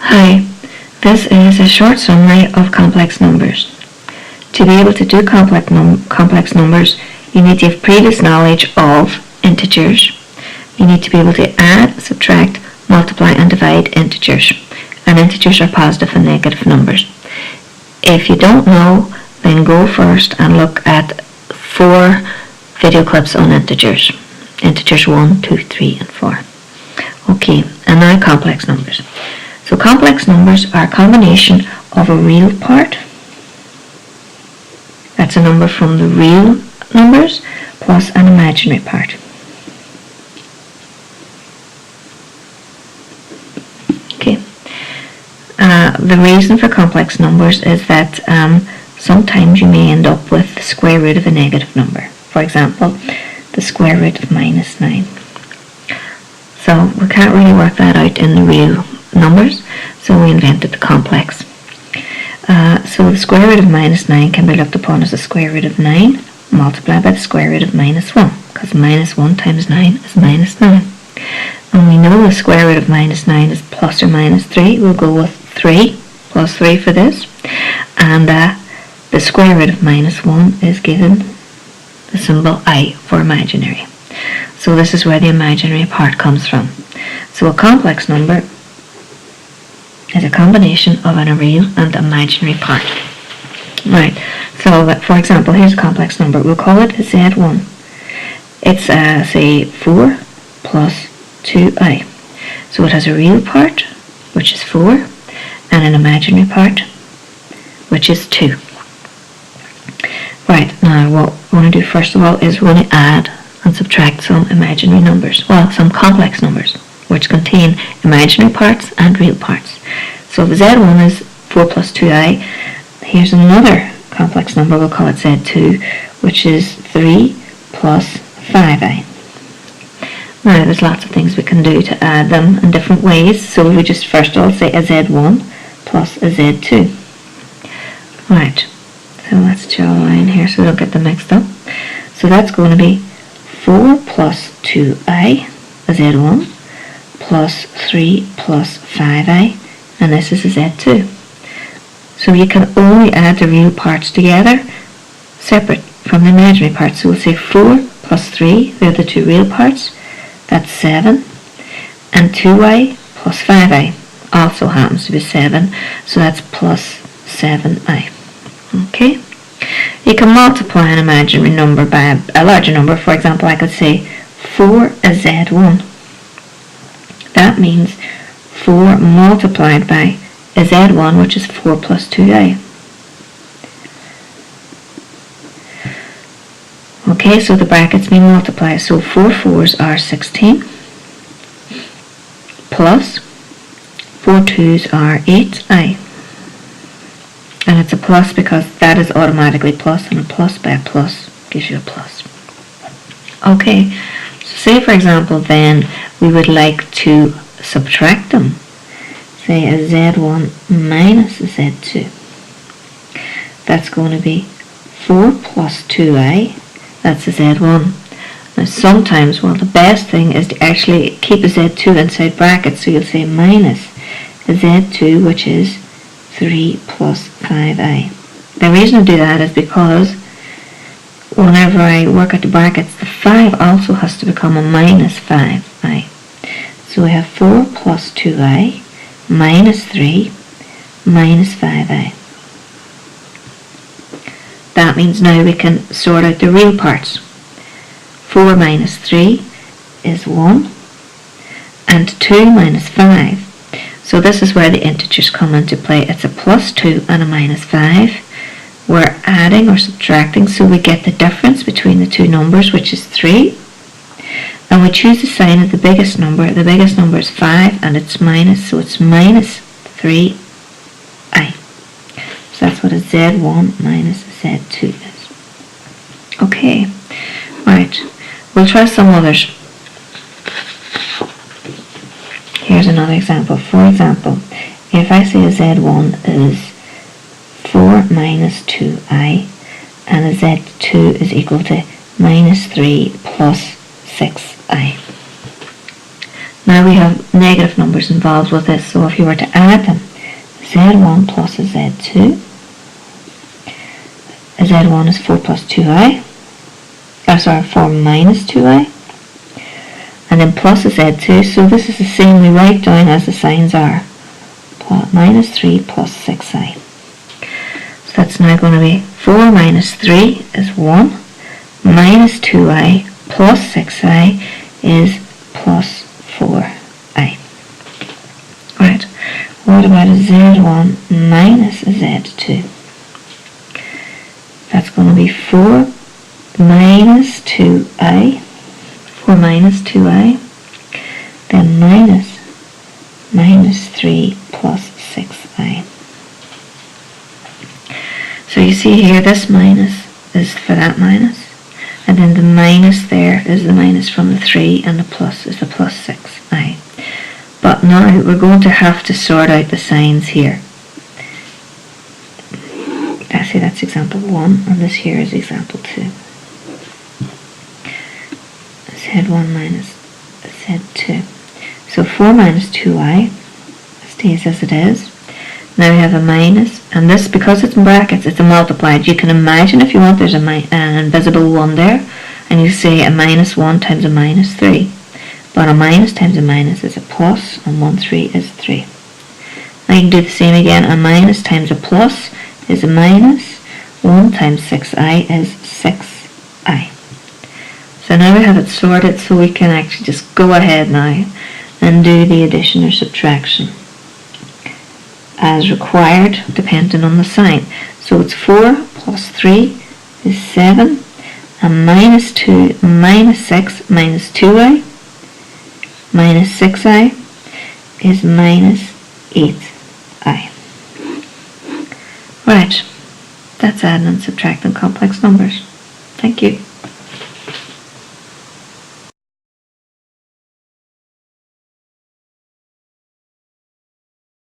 Hi, this is a short summary of complex numbers. To be able to do complex numbers, you need to have previous knowledge of integers. You need to be able to add, subtract, multiply and divide integers. And integers are positive and negative numbers. If you don't know, then go first and look at 4 video clips on integers. Integers 1, 2, 3 and 4. Okay, and now complex numbers. So complex numbers are a combination of a real part, that's a number from the real numbers, plus an imaginary part. Okay. The reason for complex numbers is that sometimes you may end up with the square root of a negative number. For example, the square root of minus 9. So we can't really work that out in the real numbers, so we invented the complex. So the square root of minus 9 can be looked upon as the square root of 9 multiplied by the square root of minus 1, because minus 1 times 9 is minus 9. And we know the square root of minus 9 is plus or minus 3. We'll go with 3 plus 3 for this. And the square root of minus 1 is given the symbol I for imaginary. So this is where the imaginary part comes from. So a complex number is a combination of a real and imaginary part. Right, so for example, here's a complex number. We'll call it Z1. It's say 4 plus 2i. So it has a real part, which is 4, and an imaginary part, which is 2. Right, now what we want to do first of all is we're going to add and subtract some imaginary numbers, well, some complex numbers, which contain imaginary parts and real parts. So if Z1 is 4 plus 2i, here's another complex number, we'll call it Z2, which is 3 plus 5i. Now there's lots of things we can do to add them in different ways, so we just first of all say a Z1 plus a Z2. Right, so let's draw a line here so we don't get them mixed up. So that's going to be 4 plus 2i, a Z1, plus 3 plus 5i, and this is a Z2. So you can only add the real parts together, separate from the imaginary parts. So we'll say 4 plus 3, they're the two real parts, that's 7, and 2i plus 5i also happens to be 7, so that's plus 7i. Okay? You can multiply an imaginary number by a larger number. For example, I could say 4 is Z1. That means 4 multiplied by a Z1, which is 4 plus 2i. Okay, so the brackets may multiply. So 4 4s are 16, plus 4 2s are 8i. And it's a plus because that is automatically plus, and a plus by a plus gives you a plus. Okay, so say for example then we would like to subtract them. Say a Z1 minus a Z2. That's going to be 4 plus 2i, that's a Z1. Now sometimes, well, the best thing is to actually keep a Z2 inside brackets, so you'll say minus a Z2, which is 3 plus 5i. The reason I do that is because whenever I work at the brackets, the 5 also has to become a minus 5i. So we have 4 plus 2i minus 3 minus 5i. That means now we can sort out the real parts. 4 minus 3 is 1, and 2 minus 5. So this is where the integers come into play. It's a plus 2 and a minus 5. We're adding or subtracting, so we get the difference between the two numbers, which is 3. And we choose the sign of the biggest number. The biggest number is 5, and it's minus, so it's minus 3i. So that's what a Z1 minus a Z2 is. Okay, right. We'll try some others. Here's another example. For example, if I say a Z1 is 4 minus 2i, and a Z2 is equal to minus 3 plus 6i. Now we have negative numbers involved with this, so if you were to add them, z1 plus a z2, a z1 is 4 plus 2i, 4 minus 2i, and then plus a z2, so this is the same we write down as the signs are, minus 3 plus 6i. So that's now going to be 4 minus 3 is 1, minus 2i plus 6i is plus 4i. Right, what about a z1 minus a z2? That's going to be 4 minus 2i, 4 minus 2i, then minus 3 plus 6i. So you see here, this minus is for that minus, and then the minus there is the minus from the 3, and the plus is the plus 6i. But now we're going to have to sort out the signs here. Actually, that's example 1, and this here is example 2. Z1 minus Z2. So 4 minus 2i stays as it is. Now we have a minus, and this, because it's in brackets, it's a multiplied. You can imagine, if you want, there's an invisible 1 there, and you say a minus 1 times a minus 3. But a minus times a minus is a plus, and 1 3 is 3. Now you can do the same again. A minus times a plus is a minus. 1 times 6i is 6i. So now we have it sorted, so we can actually just go ahead now and do the addition or subtraction as required, depending on the sign. So it's 4 plus 3 is 7, and minus 2 minus 6 minus 2i minus 6i is minus 8i. Right, that's adding and subtracting complex numbers. Thank you.